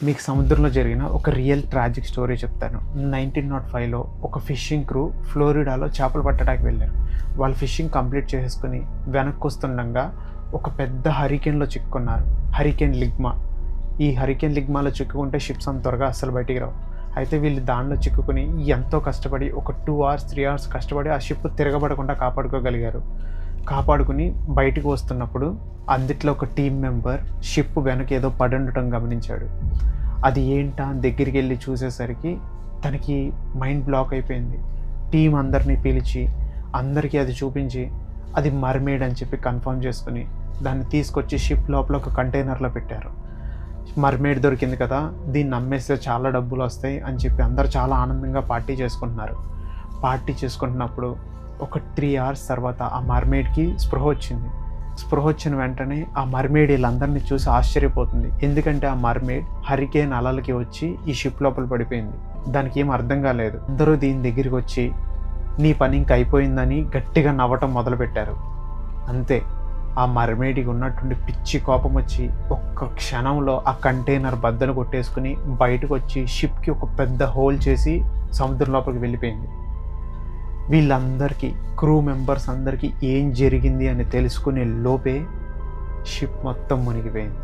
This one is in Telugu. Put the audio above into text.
మీకు సముద్రంలో జరిగిన ఒక రియల్ ట్రాజిక్ స్టోరీ చెప్తాను. 1905లో ఒక ఫిషింగ్ క్రూ ఫ్లోరిడాలో చేపలు పట్టడానికి వెళ్ళారు. వాళ్ళు ఫిషింగ్ కంప్లీట్ చేసేసుకొని వెనక్కి వస్తుండగా ఒక పెద్ద హరికేన్లో చిక్కుకున్నారు. హరికేన్ లిగ్మా. ఈ హరికేన్ లిగ్మాలో చిక్కుకుంటే షిప్స్ అంత త్వరగా అస్సలు బయటికి రావు. అయితే వీళ్ళు దానిలో చిక్కుకుని ఎంతో కష్టపడి ఒక 2 hours 3 hours కష్టపడి ఆ షిప్ తిరగబడకుండా కాపాడుకోగలిగారు. కాపాడుకుని బయటకు వస్తున్నప్పుడు అందుట్లో ఒక టీం మెంబర్ షిప్ వెనక ఏదో పడి ఉండటం గమనించాడు. అది ఏంటా అని దగ్గరికి వెళ్ళి చూసేసరికి తనకి మైండ్ బ్లాక్ అయిపోయింది. టీం అందరినీ పిలిచి అందరికీ అది చూపించి అది మర్మేడ్ అని చెప్పి కన్ఫర్మ్ చేసుకుని దాన్ని తీసుకొచ్చి షిప్ లోపల ఒక కంటైనర్లో పెట్టారు. మర్మేడ్ దొరికింది కదా, దీన్ని అమ్మేస్తే చాలా డబ్బులు వస్తాయి అని చెప్పి అందరూ చాలా ఆనందంగా పార్టీ చేసుకుంటున్నారు. పార్టీ చేసుకుంటున్నప్పుడు ఒక 3 hours తర్వాత ఆ మర్మేడ్కి స్పృహ వచ్చింది. స్పృహ వచ్చిన వెంటనే ఆ మర్మేడ్ వీళ్ళందరినీ చూసి ఆశ్చర్యపోతుంది. ఎందుకంటే ఆ మర్మేడ్ హరికేన్ అలలకి వచ్చి ఈ షిప్ లోపల పడిపోయింది. దానికి ఏం అర్థం కాలేదు. అందరూ దీని దగ్గరికి వచ్చి నీ పని ఇంక అయిపోయిందని గట్టిగా నవ్వటం మొదలుపెట్టారు. అంతే, ఆ మర్మేడికి ఉన్నటువంటి పిచ్చి కోపం వచ్చి ఒక్క క్షణంలో ఆ కంటైనర్ బద్దలు కొట్టేసుకుని బయటకు వచ్చి షిప్కి ఒక పెద్ద హోల్ చేసి సముద్రం లోపలికి వెళ్ళిపోయింది. వీళ్ళందరికీ, క్రూ మెంబర్స్ అందరికీ ఏం జరిగింది అని తెలుసుకునే లోపే షిప్ మొత్తం మునిగిపోయింది.